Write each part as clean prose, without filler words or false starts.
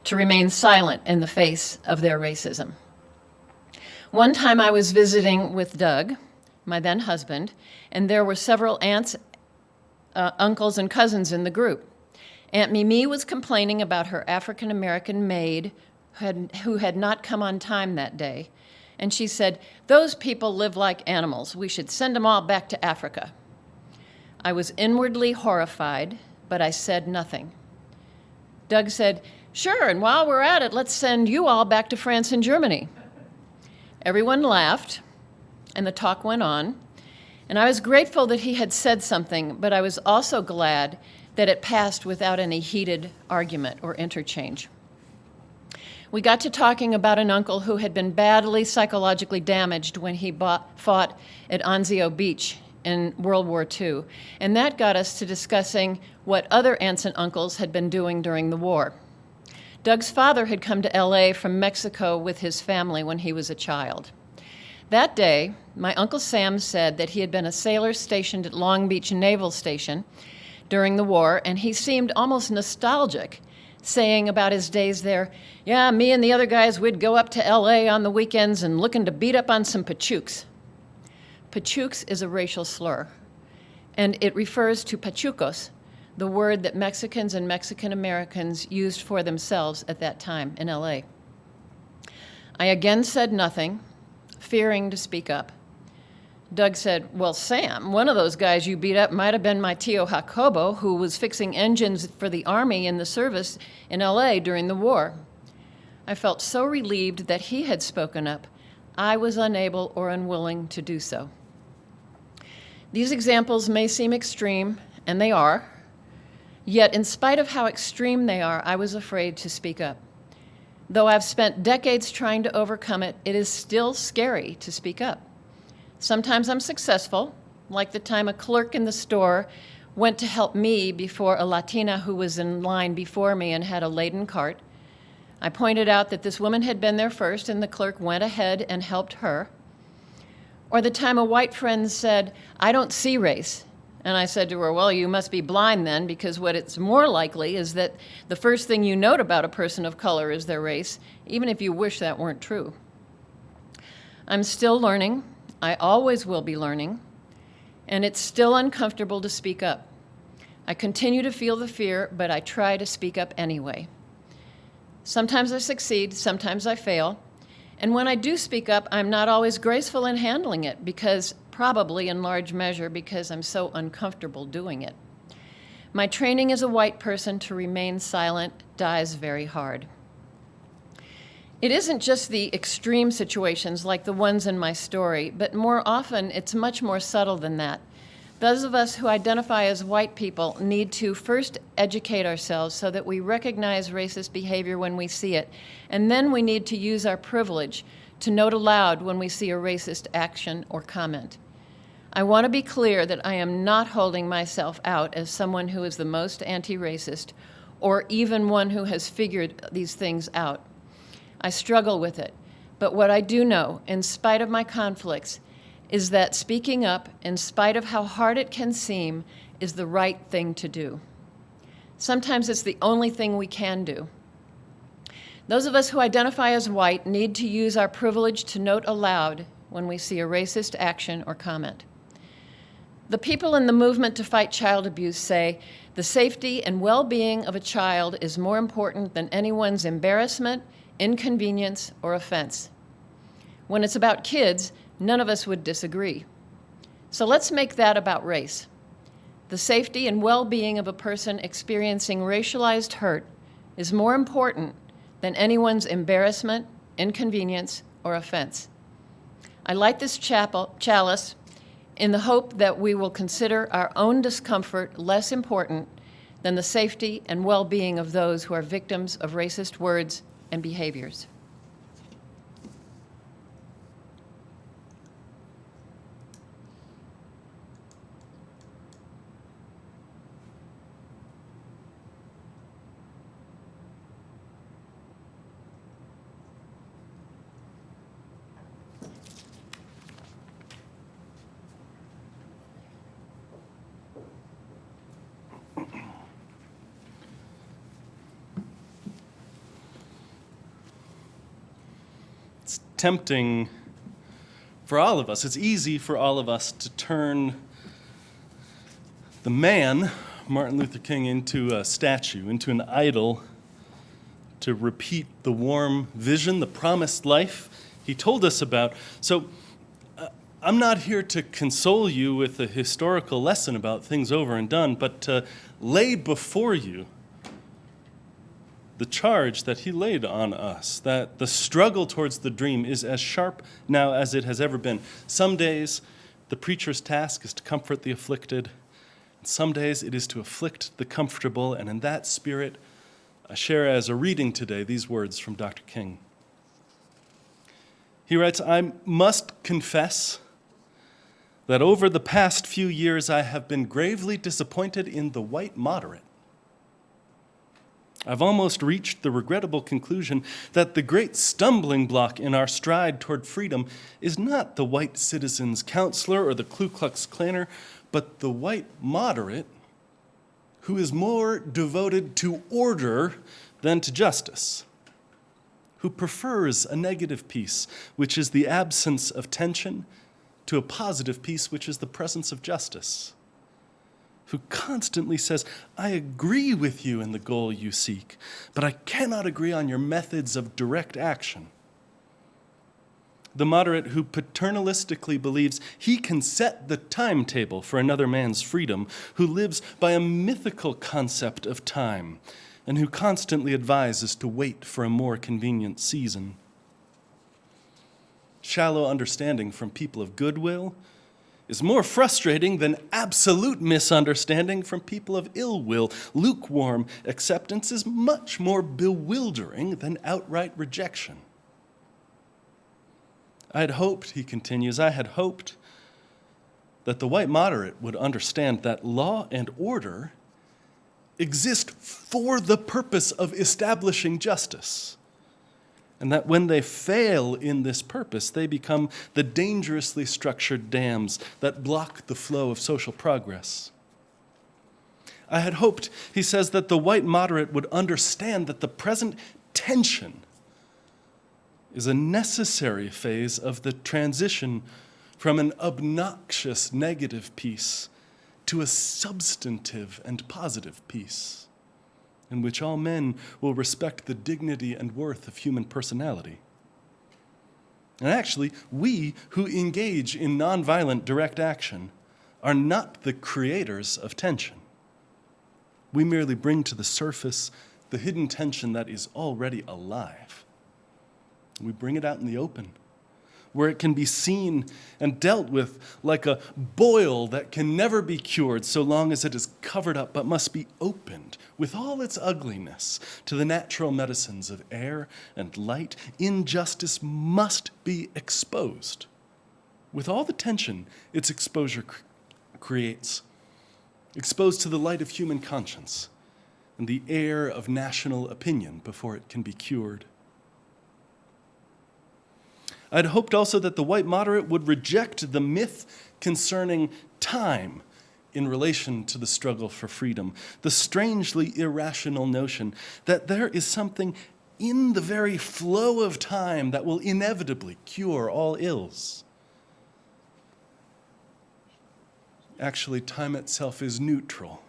to remain silent in the face of their racism. One time I was visiting with Doug, my then husband, and there were several aunts, uncles, and cousins in the group. Aunt Mimi was complaining about her African-American maid who had not come on time that day, and she said, "Those people live like animals. We should send them all back to Africa." I was inwardly horrified, but I said nothing. Doug said, "Sure, and while we're at it, let's send you all back to France and Germany." Everyone laughed, and the talk went on, and I was grateful that he had said something, but I was also glad that it passed without any heated argument or interchange. We got to talking about an uncle who had been badly psychologically damaged when he fought at Anzio Beach in World War II, and that got us to discussing what other aunts and uncles had been doing during the war. Doug's father had come to LA from Mexico with his family when he was a child. That day, my Uncle Sam said that he had been a sailor stationed at Long Beach Naval Station during the war, and he seemed almost nostalgic, saying about his days there, "Yeah, me and the other guys, we'd go up to LA on the weekends and looking to beat up on some Pachucs." Pachucs is a racial slur, and it refers to Pachucos, the word that Mexicans and Mexican Americans used for themselves at that time in LA. I again said nothing, fearing to speak up. Doug said, "Well, Sam, one of those guys you beat up might have been my Tio Jacobo, who was fixing engines for the Army in the service in LA during the war." I felt so relieved that he had spoken up. I was unable or unwilling to do so. These examples may seem extreme, and they are. Yet, in spite of how extreme they are, I was afraid to speak up. Though I've spent decades trying to overcome it, it is still scary to speak up. Sometimes I'm successful, like the time a clerk in the store went to help me before a Latina who was in line before me and had a laden cart. I pointed out that this woman had been there first, and the clerk went ahead and helped her. Or the time a white friend said, "I don't see race." And I said to her, "Well, you must be blind then, because what it's more likely is that the first thing you note about a person of color is their race, even if you wish that weren't true." I'm still learning. I always will be learning. And it's still uncomfortable to speak up. I continue to feel the fear, but I try to speak up anyway. Sometimes I succeed, sometimes I fail. And when I do speak up, I'm not always graceful in handling it, probably in large measure because I'm so uncomfortable doing it. My training as a white person to remain silent dies very hard. It isn't just the extreme situations like the ones in my story, but more often it's much more subtle than that. Those of us who identify as white people need to first educate ourselves so that we recognize racist behavior when we see it, and then we need to use our privilege to note aloud when we see a racist action or comment. I want to be clear that I am not holding myself out as someone who is the most anti-racist or even one who has figured these things out. I struggle with it, but what I do know, in spite of my conflicts, is that speaking up, in spite of how hard it can seem, is the right thing to do. Sometimes it's the only thing we can do. Those of us who identify as white need to use our privilege to note aloud when we see a racist action or comment. The people in the movement to fight child abuse say the safety and well-being of a child is more important than anyone's embarrassment, inconvenience, or offense. When it's about kids, none of us would disagree. So let's make that about race. The safety and well-being of a person experiencing racialized hurt is more important than anyone's embarrassment, inconvenience, or offense. I light this chalice in the hope that we will consider our own discomfort less important than the safety and well-being of those who are victims of racist words and behaviors. tempting for all of us. It's easy for all of us to turn the man, Martin Luther King, into a statue, into an idol, to repeat the warm vision, the promised life he told us about. So I'm not here to console you with a historical lesson about things over and done, but to lay before you the charge that he laid on us, that the struggle towards the dream is as sharp now as it has ever been. Some days, the preacher's task is to comfort the afflicted. And some days, it is to afflict the comfortable. And in that spirit, I share as a reading today these words from Dr. King. He writes, "I must confess that over the past few years, I have been gravely disappointed in the white moderate. I've almost reached the regrettable conclusion that the great stumbling block in our stride toward freedom is not the white citizen's counselor or the Ku Klux Klaner, but the white moderate who is more devoted to order than to justice, who prefers a negative peace, which is the absence of tension, to a positive peace, which is the presence of justice, who constantly says, I agree with you in the goal you seek, but I cannot agree on your methods of direct action. The moderate who paternalistically believes he can set the timetable for another man's freedom, who lives by a mythical concept of time, and who constantly advises to wait for a more convenient season. Shallow understanding from people of goodwill is more frustrating than absolute misunderstanding from people of ill will. Lukewarm acceptance is much more bewildering than outright rejection. I had hoped," he continues, "I had hoped that the white moderate would understand that law and order exist for the purpose of establishing justice, and that when they fail in this purpose, they become the dangerously structured dams that block the flow of social progress. I had hoped," he says, "that the white moderate would understand that the present tension is a necessary phase of the transition from an obnoxious negative peace to a substantive and positive peace, in which all men will respect the dignity and worth of human personality. And actually, we who engage in nonviolent direct action are not the creators of tension. We merely bring to the surface the hidden tension that is already alive. We bring it out in the open, where it can be seen and dealt with like a boil that can never be cured so long as it is covered up, but must be opened with all its ugliness to the natural medicines of air and light. Injustice must be exposed with all the tension its exposure creates, exposed to the light of human conscience and the air of national opinion before it can be cured. I'd hoped also that the white moderate would reject the myth concerning time in relation to the struggle for freedom, the strangely irrational notion that there is something in the very flow of time that will inevitably cure all ills. Actually, time itself is neutral,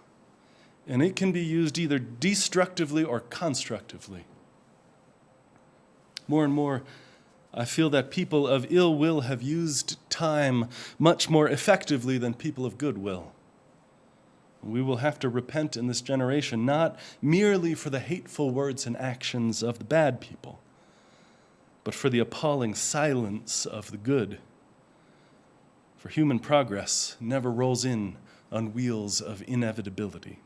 and it can be used either destructively or constructively. More and more, I feel that people of ill will have used time much more effectively than people of good will. We will have to repent in this generation, not merely for the hateful words and actions of the bad people, but for the appalling silence of the good. For human progress never rolls in on wheels of inevitability.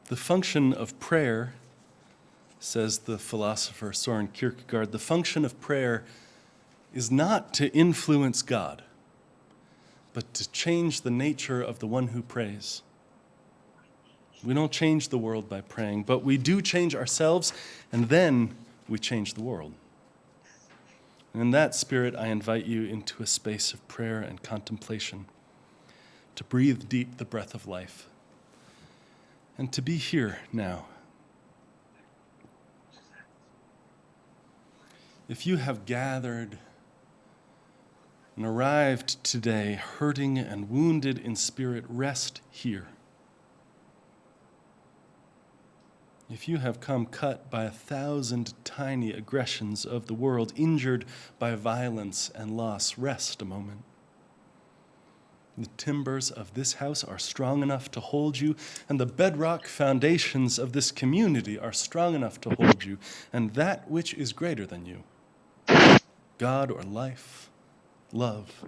The function of prayer, says the philosopher Søren Kierkegaard, the function of prayer is not to influence God, but to change the nature of the one who prays. We don't change the world by praying, but we do change ourselves, and then we change the world. And in that spirit, I invite you into a space of prayer and contemplation, to breathe deep the breath of life, and to be here now. If you have gathered and arrived today hurting and wounded in spirit, rest here. If you have come cut by 1,000 tiny aggressions of the world, injured by violence and loss, rest a moment. The timbers of this house are strong enough to hold you, and the bedrock foundations of this community are strong enough to hold you, and that which is greater than you, God or life, love,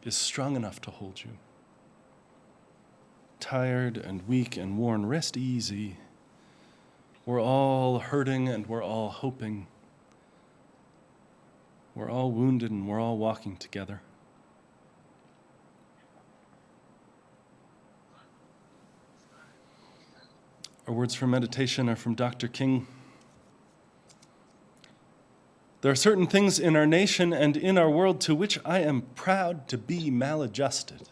is strong enough to hold you. Tired and weak and worn, rest easy. We're all hurting and we're all hoping. We're all wounded and we're all walking together. Our words for meditation are from Dr. King. There are certain things in our nation and in our world to which I am proud to be maladjusted.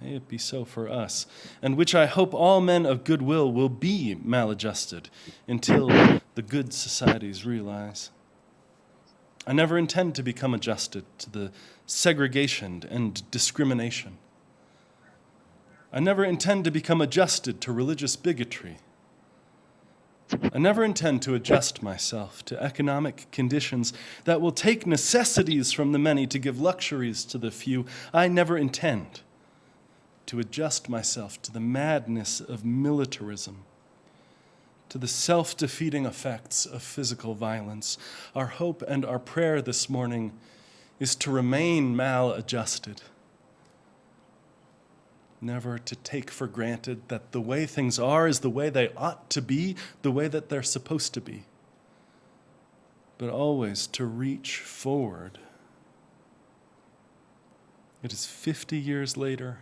May it be so for us, and which I hope all men of goodwill will be maladjusted until the good societies realize. I never intend to become adjusted to the segregation and discrimination. I never intend to become adjusted to religious bigotry. I never intend to adjust myself to economic conditions that will take necessities from the many to give luxuries to the few. I never intend to adjust myself to the madness of militarism, to the self-defeating effects of physical violence. Our hope and our prayer this morning is to remain maladjusted, never to take for granted that the way things are is the way they ought to be, the way that they're supposed to be, but always to reach forward. It is 50 years later,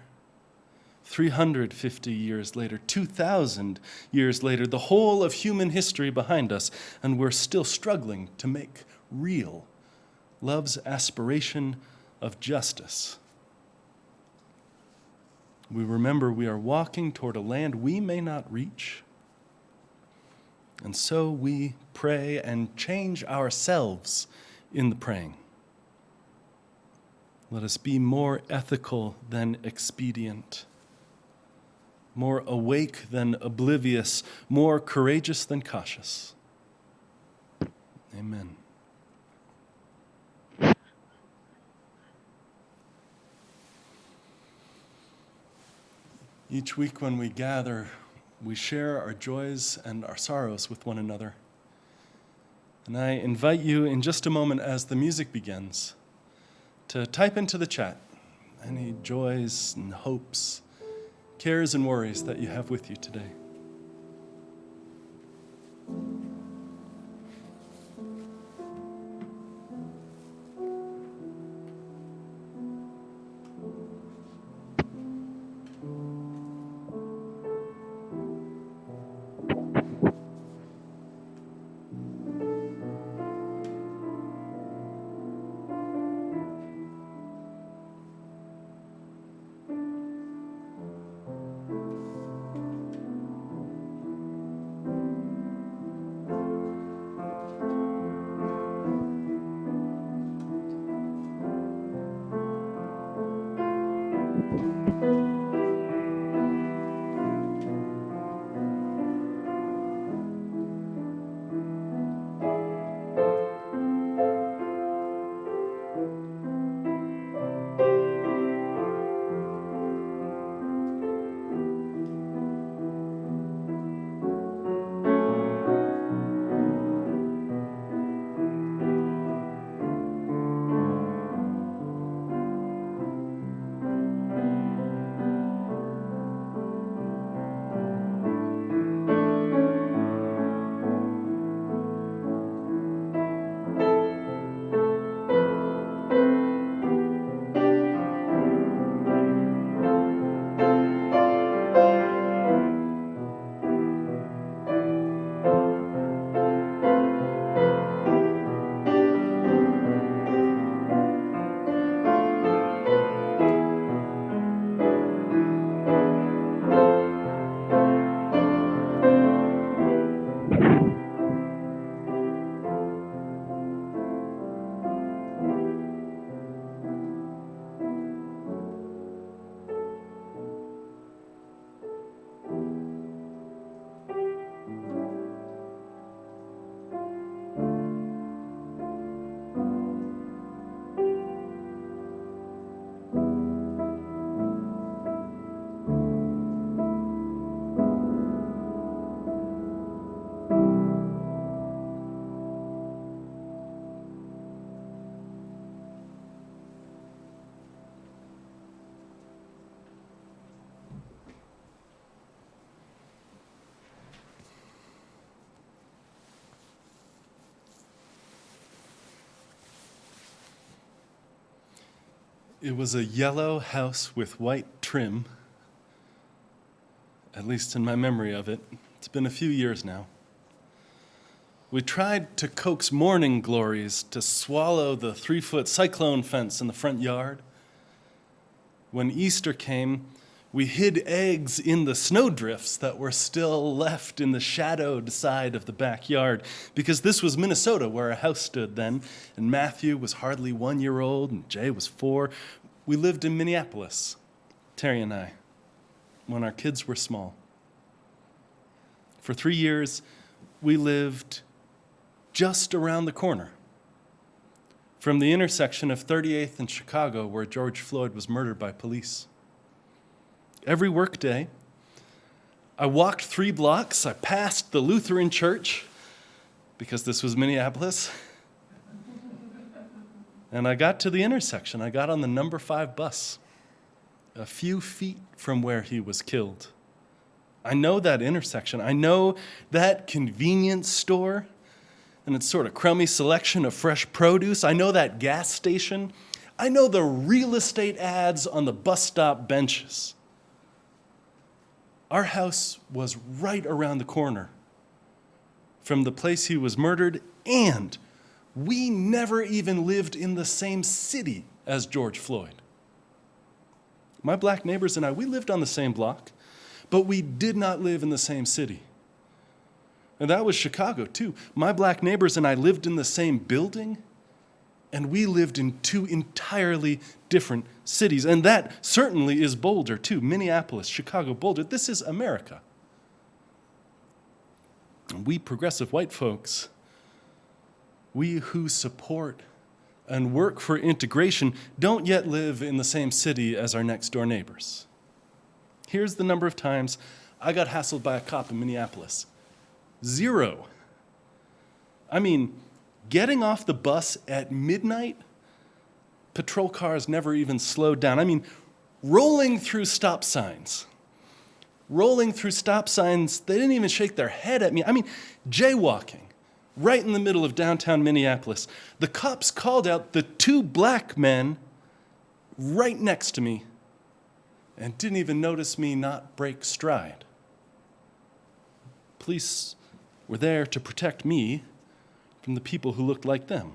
350 years later, 2,000 years later, the whole of human history behind us, and we're still struggling to make real love's aspiration of justice. We remember we are walking toward a land we may not reach, and so we pray and change ourselves in the praying. Let us be more ethical than expedient, more awake than oblivious, more courageous than cautious. Amen. Each week when we gather, we share our joys and our sorrows with one another. And I invite you in just a moment as the music begins to type into the chat any joys and hopes, cares and worries that you have with you today. It was a yellow house with white trim, at least in my memory of it. It's been a few years now. We tried to coax morning glories to swallow the 3-foot cyclone fence in the front yard. When Easter came, we hid eggs in the snowdrifts that were still left in the shadowed side of the backyard, because this was Minnesota, where our house stood then, and Matthew was hardly 1 year old, and Jay was 4. We lived in Minneapolis, Terry and I, when our kids were small. For 3 years, we lived just around the corner from the intersection of 38th and Chicago, where George Floyd was murdered by police. Every workday, I walked 3 blocks, I passed the Lutheran church, because this was Minneapolis, and I got to the intersection. I got on the number 5 bus, a few feet from where he was killed. I know that intersection. I know that convenience store and its sort of crummy selection of fresh produce. I know that gas station. I know the real estate ads on the bus stop benches. Our house was right around the corner from the place he was murdered, and we never even lived in the same city as George Floyd. My black neighbors and I, we lived on the same block, but we did not live in the same city. And that was Chicago, too. My black neighbors and I lived in the same building, and we lived in 2 entirely different cities. And that certainly is Boulder, too. Minneapolis, Chicago, Boulder. This is America. And we progressive white folks, we who support and work for integration, don't yet live in the same city as our next door neighbors. Here's the number of times I got hassled by a cop in Minneapolis. 0. I mean, getting off the bus at midnight, patrol cars never even slowed down. I mean, rolling through stop signs, they didn't even shake their head at me. I mean, jaywalking right in the middle of downtown Minneapolis. The cops called out the 2 black men right next to me and didn't even notice me not break stride. Police were there to protect me from the people who looked like them.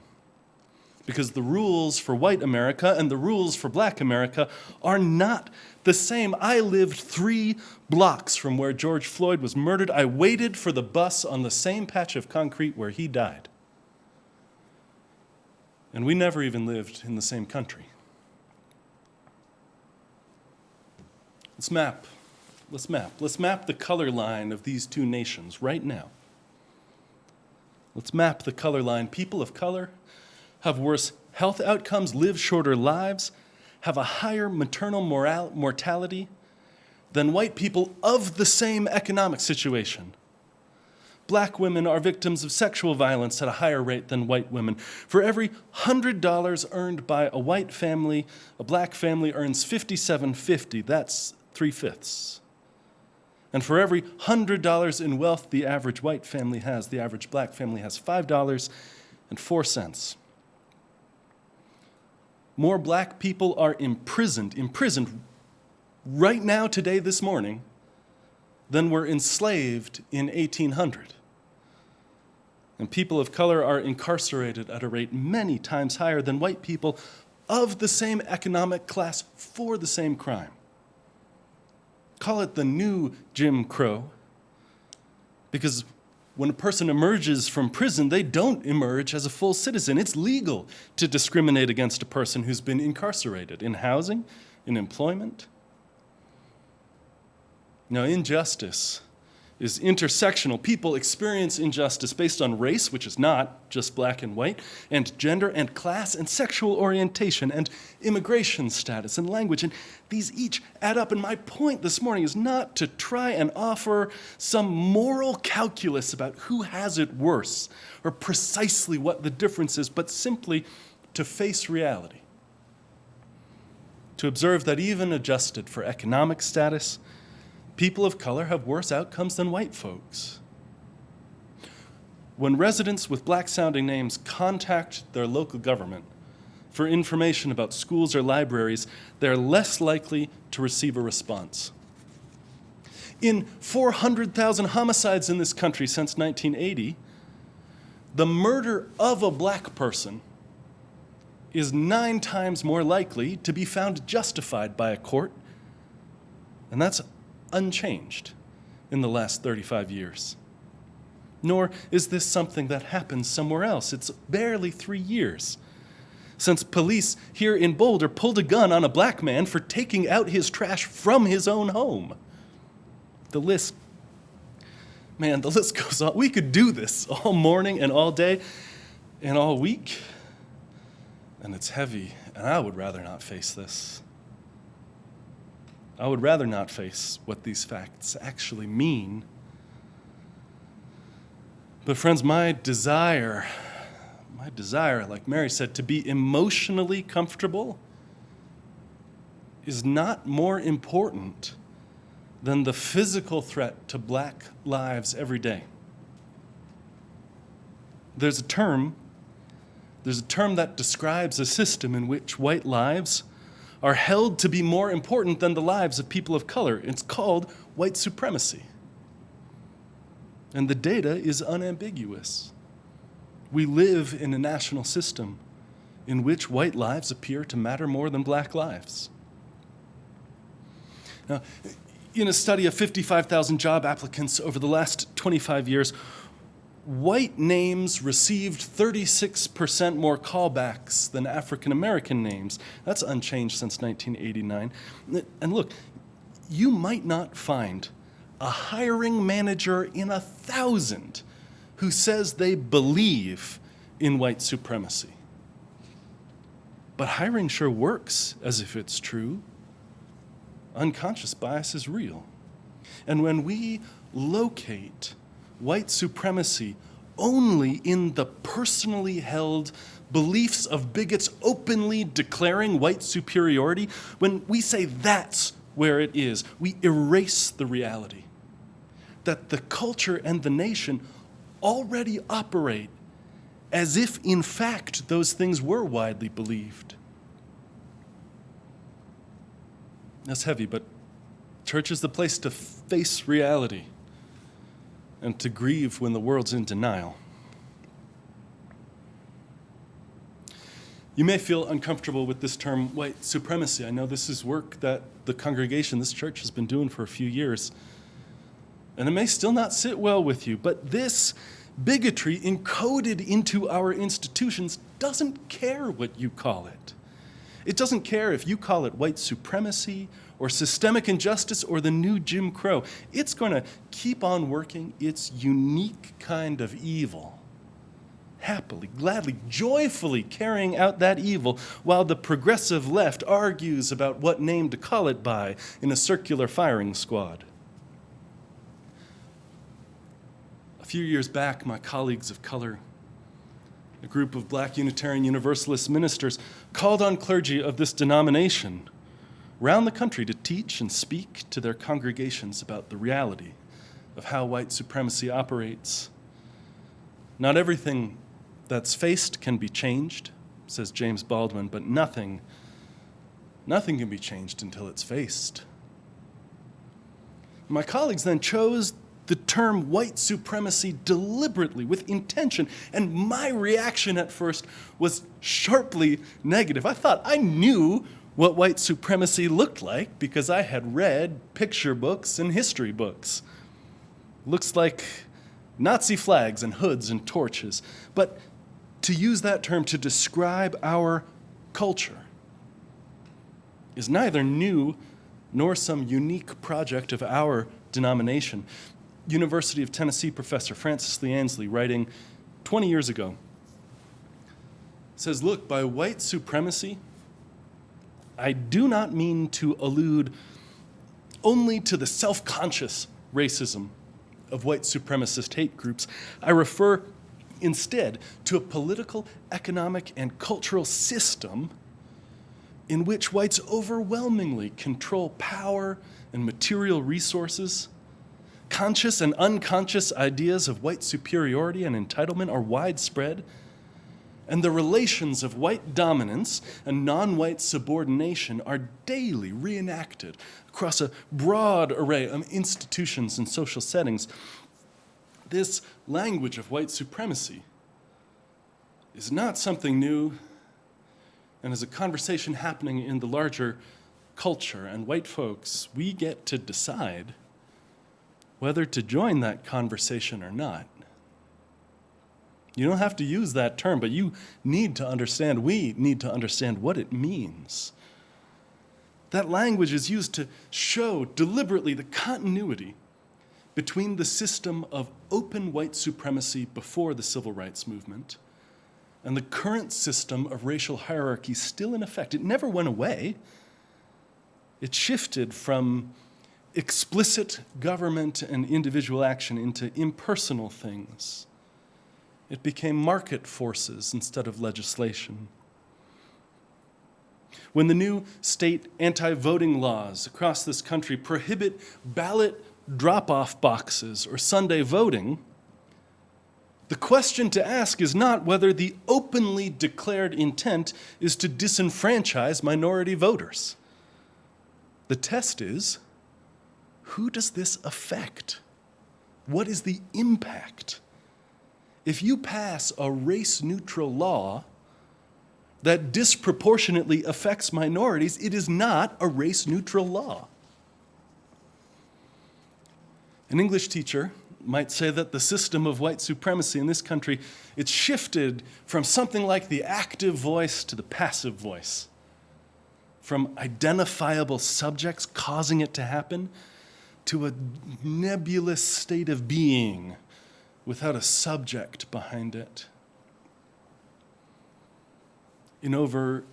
Because the rules for white America and the rules for black America are not the same. I lived 3 blocks from where George Floyd was murdered. I waited for the bus on the same patch of concrete where he died. And we never even lived in the same country. Let's map the color line of these 2 nations right now. Let's map the color line. People of color have worse health outcomes, live shorter lives, have a higher maternal mortality than white people of the same economic situation. Black women are victims of sexual violence at a higher rate than white women. For every $100 earned by a white family, a black family earns $57.50. That's 3/5. And for every $100 in wealth the average white family has, the average black family has $5.04. More black people are imprisoned right now, today, this morning, than were enslaved in 1800. And people of color are incarcerated at a rate many times higher than white people of the same economic class for the same crime. Call it the new Jim Crow, because when a person emerges from prison, they don't emerge as a full citizen. It's legal to discriminate against a person who's been incarcerated in housing, in employment. Now, injustice is intersectional. People experience injustice based on race, which is not just black and white, and gender and class and sexual orientation and immigration status and language. And these each add up. And my point this morning is not to try and offer some moral calculus about who has it worse or precisely what the difference is, but simply to face reality. To observe that even adjusted for economic status, people of color have worse outcomes than white folks. When residents with black-sounding names contact their local government for information about schools or libraries, they're less likely to receive a response. In 400,000 homicides in this country since 1980, the murder of a black person is 9 times more likely to be found justified by a court, and that's unchanged in the last 35 years. Nor is this something that happens somewhere else. It's barely 3 years since police here in Boulder pulled a gun on a black man for taking out his trash from his own home. The list goes on. We could do this all morning and all day and all week, and it's heavy, and I would rather not face this. I would rather not face what these facts actually mean. But friends, my desire, like Mary said, to be emotionally comfortable is not more important than the physical threat to black lives every day. There's a term that describes a system in which white lives are held to be more important than the lives of people of color. It's called white supremacy. And the data is unambiguous. We live in a national system in which white lives appear to matter more than black lives. Now, in a study of 55,000 job applicants over the last 25 years, white names received 36% more callbacks than African American names. That's unchanged since 1989. And look, you might not find a hiring manager in 1,000 who says they believe in white supremacy. But hiring sure works as if it's true. Unconscious bias is real. And when we locate white supremacy only in the personally held beliefs of bigots openly declaring white superiority, when we say that's where it is, we erase the reality that the culture and the nation already operate as if, in fact, those things were widely believed. That's heavy, but church is the place to face reality and to grieve when the world's in denial. You may feel uncomfortable with this term, white supremacy. I know this is work that the congregation, this church, has been doing for a few years. And it may still not sit well with you, but this bigotry encoded into our institutions doesn't care what you call it. It doesn't care if you call it white supremacy or systemic injustice or the new Jim Crow. It's going to keep on working its unique kind of evil, happily, gladly, joyfully carrying out that evil while the progressive left argues about what name to call it by in a circular firing squad. A few years back, my colleagues of color, a group of Black Unitarian Universalist ministers, called on clergy of this denomination around the country to teach and speak to their congregations about the reality of how white supremacy operates. Not everything that's faced can be changed, says James Baldwin, but nothing can be changed until it's faced. My colleagues then chose the term white supremacy deliberately, with intention, and my reaction at first was sharply negative. I thought I knew what white supremacy looked like because I had read picture books and history books. Looks like Nazi flags and hoods and torches. But to use that term to describe our culture is neither new nor some unique project of our denomination. University of Tennessee professor Francis Lee Ansley, writing 20 years ago, says, look, by white supremacy, I do not mean to allude only to the self-conscious racism of white supremacist hate groups. I refer instead to a political, economic, and cultural system in which whites overwhelmingly control power and material resources. Conscious and unconscious ideas of white superiority and entitlement are widespread, and the relations of white dominance and non-white subordination are daily reenacted across a broad array of institutions and social settings, this language of white supremacy is not something new and is a conversation happening in the larger culture. And white folks, we get to decide whether to join that conversation or not. You don't have to use that term, but you need to understand, we need to understand what it means. That language is used to show deliberately the continuity between the system of open white supremacy before the civil rights movement and the current system of racial hierarchy still in effect. It never went away. It shifted from explicit government and individual action into impersonal things. It became market forces instead of legislation. When the new state anti-voting laws across this country prohibit ballot drop-off boxes or Sunday voting, the question to ask is not whether the openly declared intent is to disenfranchise minority voters. The test is, who does this affect? What is the impact? If you pass a race-neutral law that disproportionately affects minorities, it is not a race-neutral law. An English teacher might say that the system of white supremacy in this country, it's shifted from something like the active voice to the passive voice, from identifiable subjects causing it to happen to a nebulous state of being without a subject behind it. In over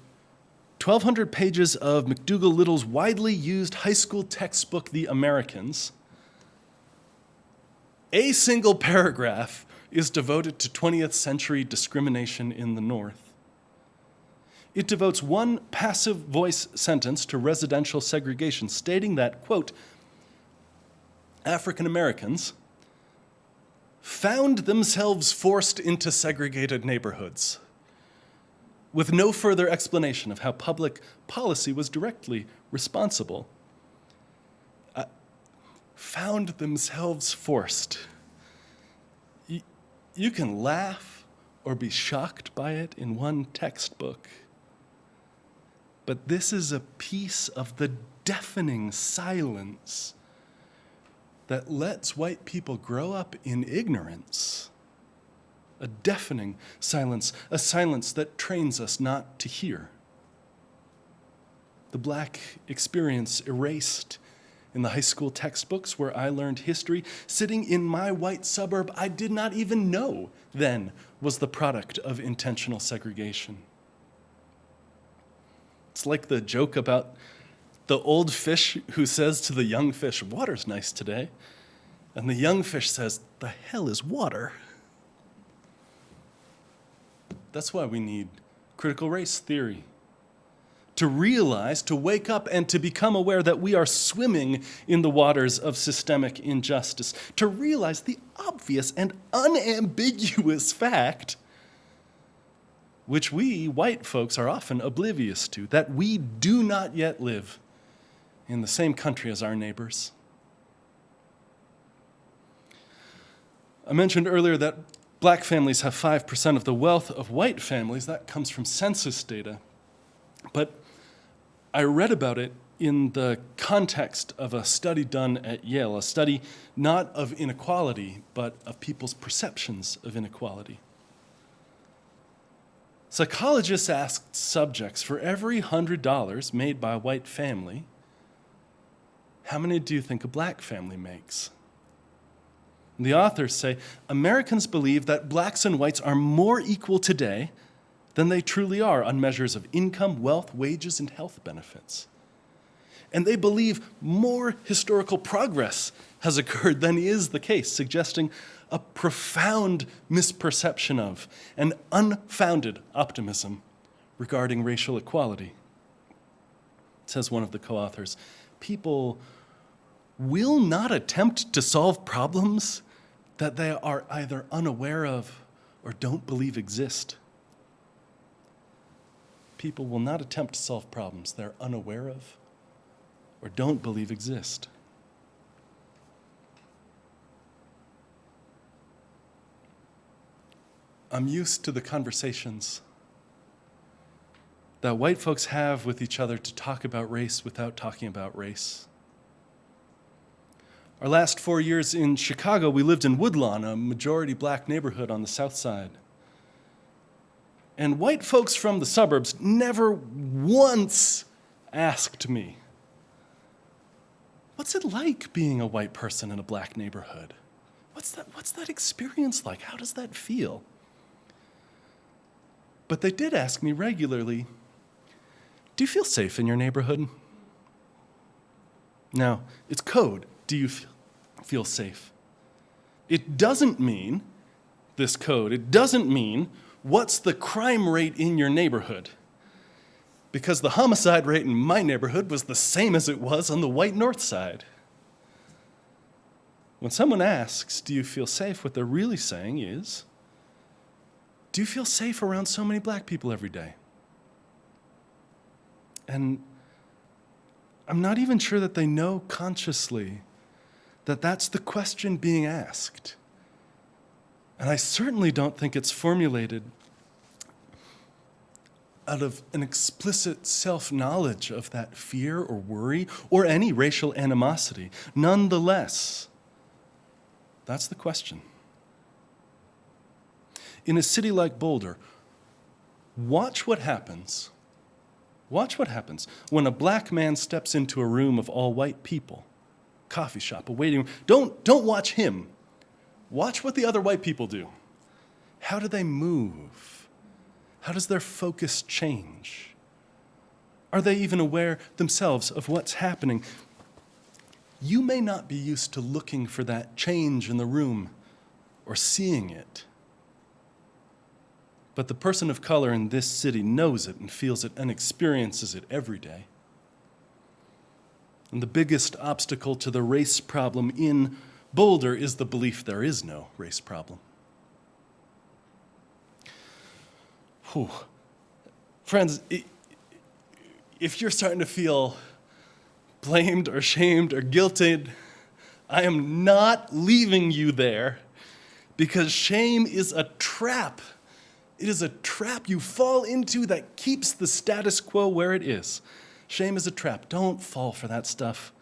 1,200 pages of McDougall Little's widely used high school textbook, The Americans, a single paragraph is devoted to 20th century discrimination in the North. It devotes one passive voice sentence to residential segregation, stating that, quote, African Americans found themselves forced into segregated neighborhoods, with no further explanation of how public policy was directly responsible. Found themselves forced. You can laugh or be shocked by it in one textbook, but this is a piece of the deafening silence that lets white people grow up in ignorance. A deafening silence, a silence that trains us not to hear. The black experience erased in the high school textbooks where I learned history, sitting in my white suburb I did not even know then was the product of intentional segregation. It's like the joke about the old fish who says to the young fish, water's nice today. And the young fish says, the hell is water? That's why we need critical race theory. To realize, to wake up, and to become aware that we are swimming in the waters of systemic injustice. To realize the obvious and unambiguous fact, which we, white folks, are often oblivious to, that we do not yet live in the same country as our neighbors. I mentioned earlier that black families have 5% of the wealth of white families. That comes from census data. But I read about it in the context of a study done at Yale, a study not of inequality, but of people's perceptions of inequality. Psychologists asked subjects, for every $100 made by a white family, how many do you think a black family makes? And the authors say, Americans believe that blacks and whites are more equal today than they truly are on measures of income, wealth, wages, and health benefits. And they believe more historical progress has occurred than is the case, suggesting a profound misperception of and unfounded optimism regarding racial equality. Says one of the co-authors, people will not attempt to solve problems that they are either unaware of or don't believe exist. people will not attempt to solve problems they're unaware of or don't believe exist. I'm used to the conversations that white folks have with each other to talk about race without talking about race. Our last 4 years in Chicago, we lived in Woodlawn, a majority black neighborhood on the south side. And white folks from the suburbs never once asked me, what's it like being a white person in a black neighborhood? What's that experience like? How does that feel? But they did ask me regularly, do you feel safe in your neighborhood? Now, it's code. Do you feel safe? It doesn't mean, this code, it doesn't mean what's the crime rate in your neighborhood? Because the homicide rate in my neighborhood was the same as it was on the white north side. When someone asks, do you feel safe, what they're really saying is, do you feel safe around so many black people every day? And I'm not even sure that they know consciously that that's the question being asked. And I certainly don't think it's formulated out of an explicit self-knowledge of that fear or worry or any racial animosity. Nonetheless, that's the question. In a city like Boulder, watch what happens. Watch what happens when a black man steps into a room of all white people, coffee shop, a waiting room. Don't watch him. Watch what the other white people do. How do they move? How does their focus change? Are they even aware themselves of what's happening? You may not be used to looking for that change in the room or seeing it. But the person of color in this city knows it and feels it and experiences it every day. And the biggest obstacle to the race problem in Boulder is the belief there is no race problem. Whew. Friends, if you're starting to feel blamed or shamed or guilted, I am not leaving you there, because shame is a trap. It is a trap you fall into that keeps the status quo where it is. Shame is a trap. Don't fall for that stuff.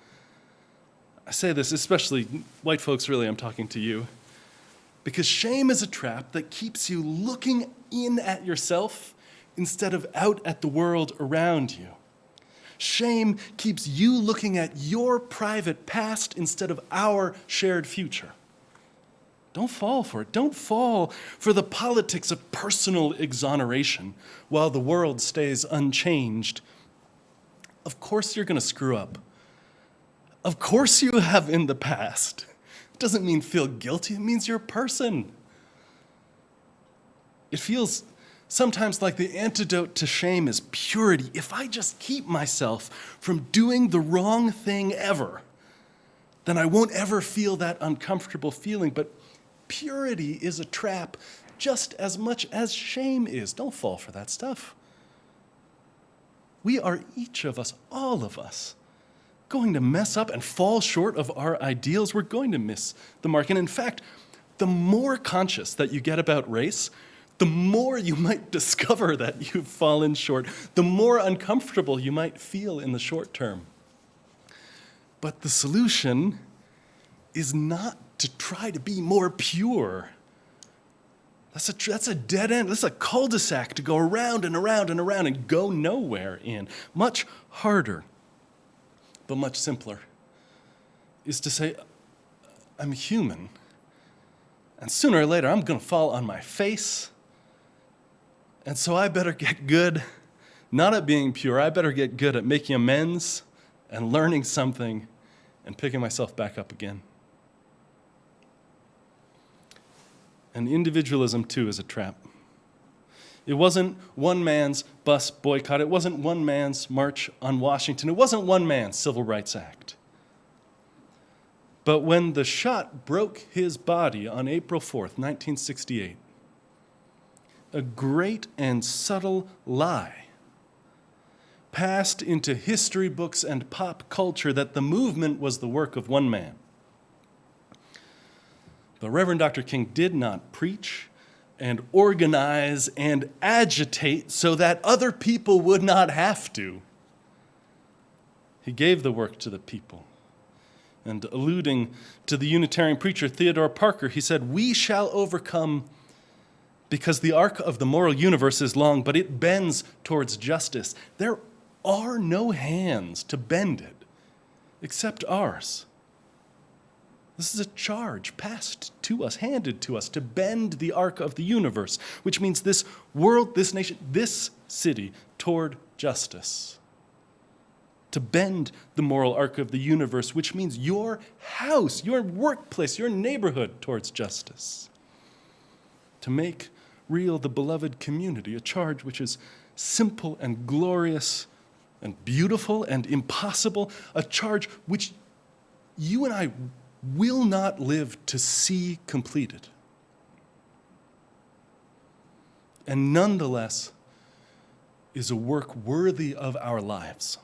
I say this, especially white folks, really, I'm talking to you. Because shame is a trap that keeps you looking in at yourself instead of out at the world around you. Shame keeps you looking at your private past instead of our shared future. Don't fall for it. Don't fall for the politics of personal exoneration while the world stays unchanged. Of course you're going to screw up. Of course you have in the past. It doesn't mean feel guilty. It means you're a person. It feels sometimes like the antidote to shame is purity. If I just keep myself from doing the wrong thing ever, then I won't ever feel that uncomfortable feeling. But purity is a trap just as much as shame is. Don't fall for that stuff. We are, each of us, all of us, going to mess up and fall short of our ideals. We're going to miss the mark. And in fact, the more conscious that you get about race, the more you might discover that you've fallen short, the more uncomfortable you might feel in the short term. But the solution is not to try to be more pure. That's a dead end. That's a cul-de-sac to go around and around and around and go nowhere in. Much harder, but much simpler, is to say, I'm human, and sooner or later I'm going to fall on my face, and so I better get good, not at being pure, I better get good at making amends and learning something and picking myself back up again. And individualism, too, is a trap. It wasn't one man's bus boycott. It wasn't one man's march on Washington. It wasn't one man's Civil Rights Act. But when the shot broke his body on April 4th, 1968, a great and subtle lie passed into history books and pop culture that the movement was the work of one man. But Reverend Dr. King did not preach and organize and agitate so that other people would not have to. He gave the work to the people. And alluding to the Unitarian preacher Theodore Parker, he said, "We shall overcome because the arc of the moral universe is long, but it bends towards justice. There are no hands to bend it except ours." This is a charge passed to us, handed to us, to bend the arc of the universe, which means this world, this nation, this city toward justice. To bend the moral arc of the universe, which means your house, your workplace, your neighborhood towards justice. To make real the beloved community, a charge which is simple and glorious and beautiful and impossible, a charge which you and I will not live to see completed. And nonetheless is a work worthy of our lives.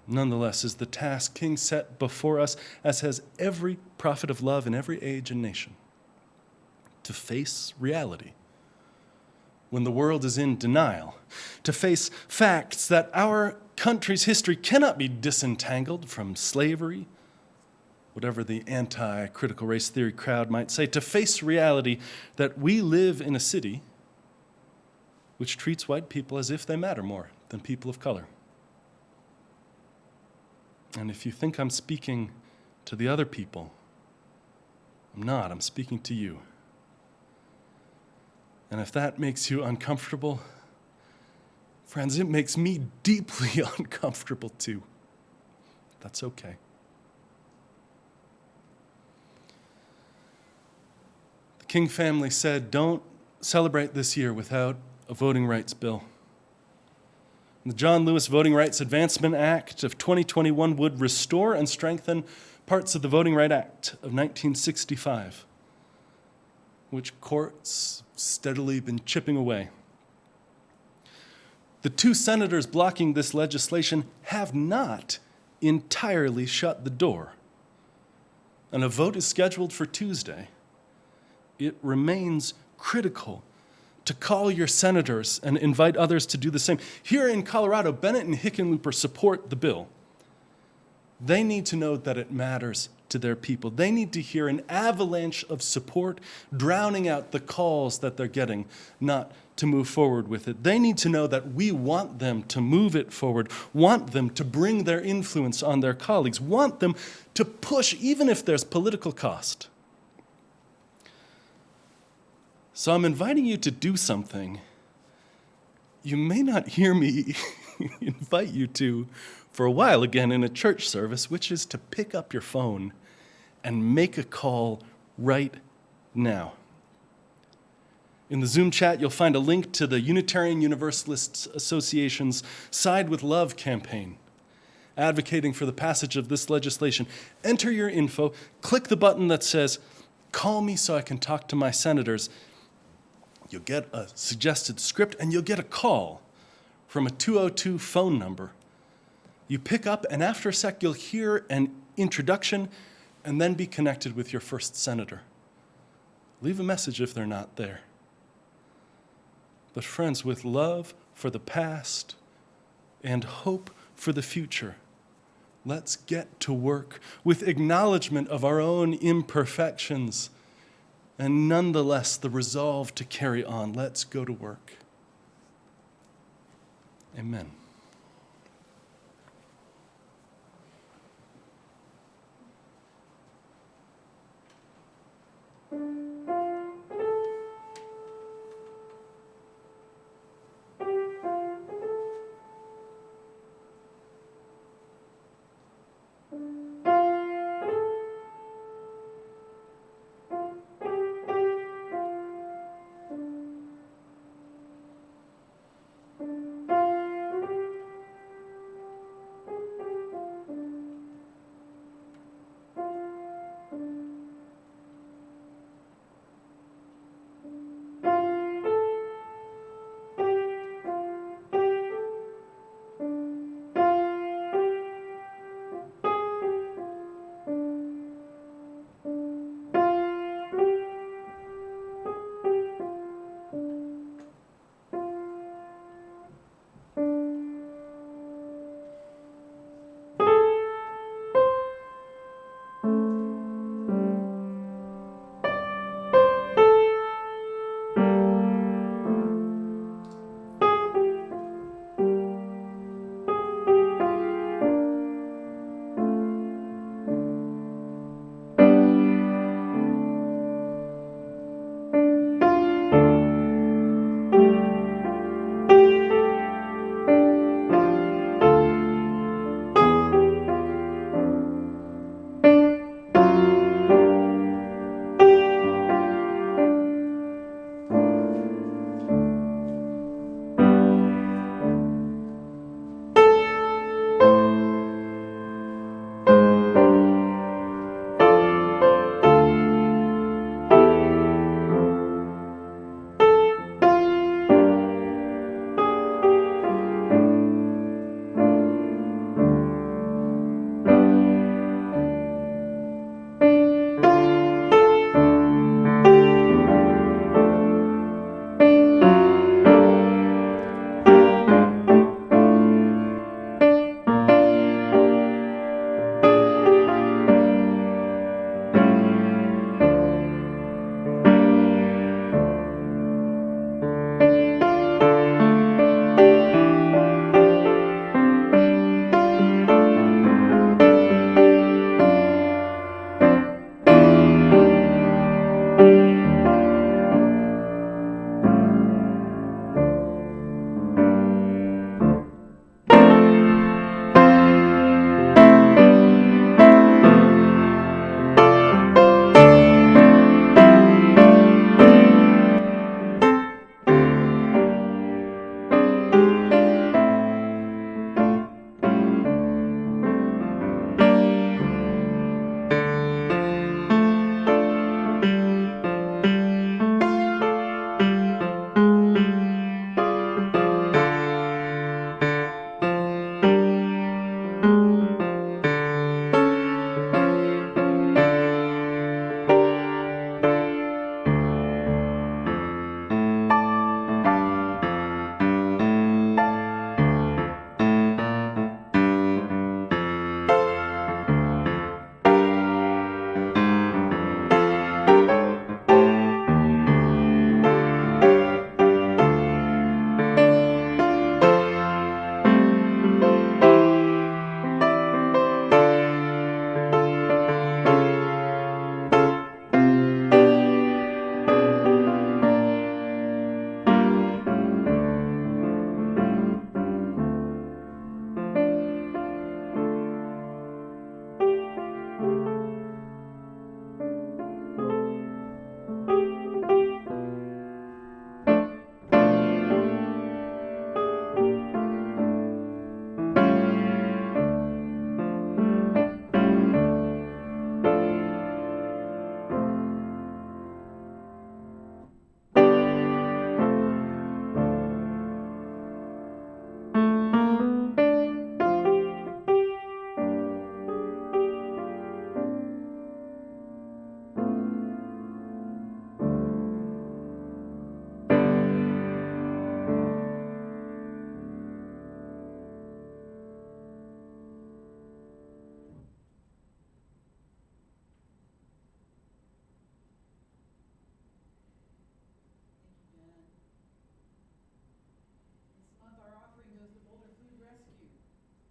Nonetheless is the task King set before us, as has every prophet of love in every age and nation, to face reality when the world is in denial, to face facts that our country's history cannot be disentangled from slavery, whatever the anti-critical race theory crowd might say, to face reality that we live in a city which treats white people as if they matter more than people of color. And if you think I'm speaking to the other people, I'm not. I'm speaking to you. And if that makes you uncomfortable, friends, it makes me deeply uncomfortable too. That's okay. The King family said, don't celebrate this year without a voting rights bill. The John Lewis Voting Rights Advancement Act of 2021 would restore and strengthen parts of the Voting Rights Act of 1965, which courts steadily been chipping away. The two senators blocking this legislation have not entirely shut the door, and a vote is scheduled for Tuesday. It remains critical to call your senators and invite others to do the same. Here in Colorado, Bennett and Hickenlooper support the bill. They need to know that it matters to their people. They need to hear an avalanche of support drowning out the calls that they're getting not to move forward with it. They need to know that we want them to move it forward, want them to bring their influence on their colleagues, want them to push even if there's political cost. So I'm inviting you to do something you may not hear me invite you to for a while again in a church service, which is to pick up your phone and make a call right now. In the Zoom chat, you'll find a link to the Unitarian Universalists Association's Side with Love campaign, advocating for the passage of this legislation. Enter your info, click the button that says, "Call me so I can talk to my senators." You'll get a suggested script, and you'll get a call from a 202 phone number. You pick up, and after a sec, you'll hear an introduction and then be connected with your first senator. Leave a message if they're not there. But friends, with love for the past and hope for the future, let's get to work with acknowledgement of our own imperfections and nonetheless the resolve to carry on. Let's go to work. Amen.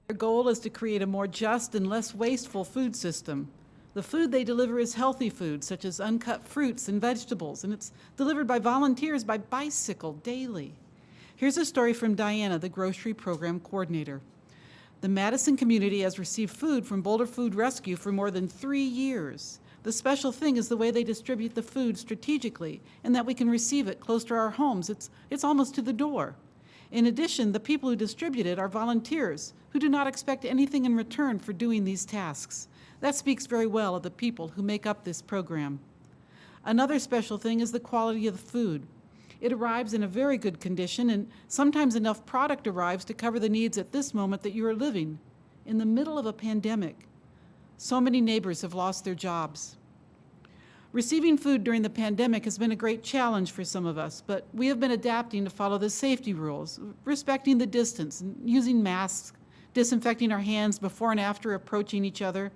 Their goal is to create a more just and less wasteful food system. The food they deliver is healthy food, such as uncut fruits and vegetables, and it's delivered by volunteers by bicycle daily. Here's a story from Diana, the grocery program coordinator. The Madison community has received food from Boulder Food Rescue for more than 3 years. The special thing is the way they distribute the food strategically and that we can receive it close to our homes. It's almost to the door. In addition, the people who distribute it are volunteers who do not expect anything in return for doing these tasks. That speaks very well of the people who make up this program. Another special thing is the quality of the food. It arrives in a very good condition, and sometimes enough product arrives to cover the needs at this moment that you are living, in the middle of a pandemic. So many neighbors have lost their jobs. Receiving food during the pandemic has been a great challenge for some of us, but we have been adapting to follow the safety rules, respecting the distance, and using masks, disinfecting our hands before and after approaching each other.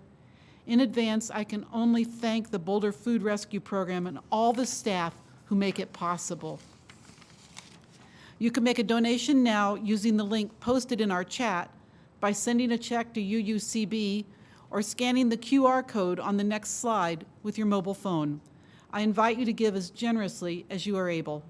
In advance, I can only thank the Boulder Food Rescue Program and all the staff who make it possible. You can make a donation now using the link posted in our chat by sending a check to UUCB or scanning the QR code on the next slide with your mobile phone. I invite you to give as generously as you are able.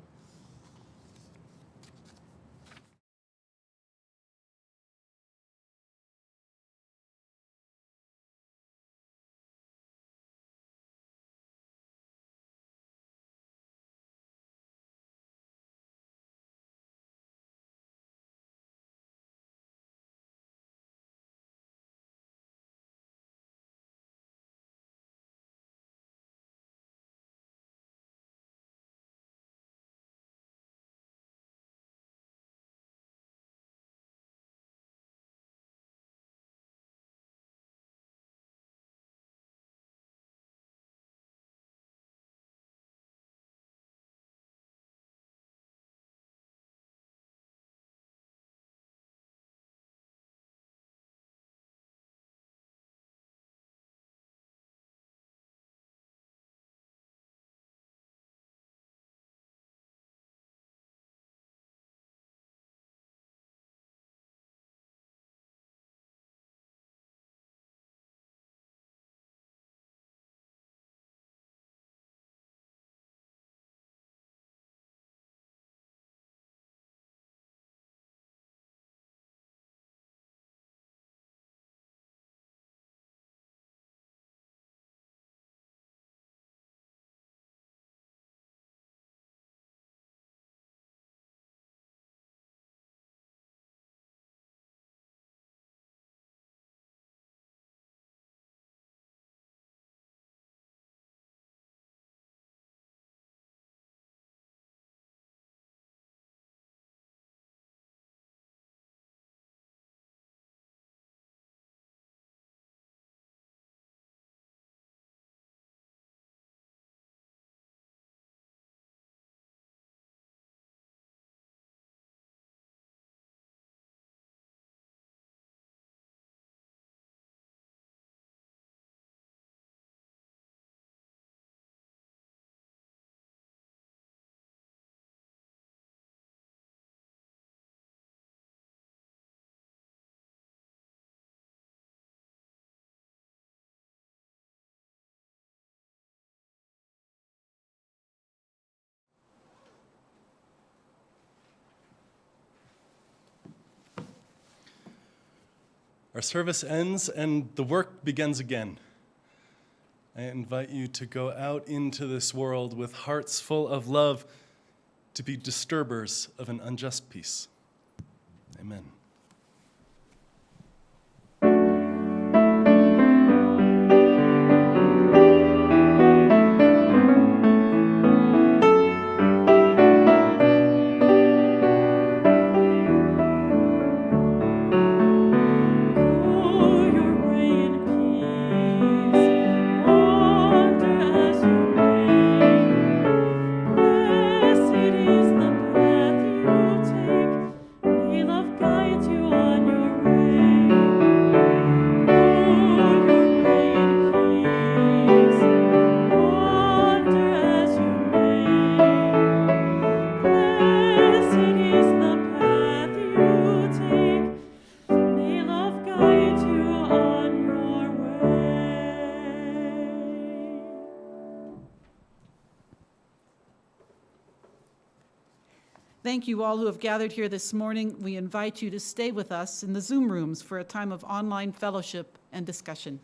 Our service ends and the work begins again. I invite you to go out into this world with hearts full of love, to be disturbers of an unjust peace. Amen. Guide Thank you all who have gathered here this morning. We invite you to stay with us in the Zoom rooms for a time of online fellowship and discussion.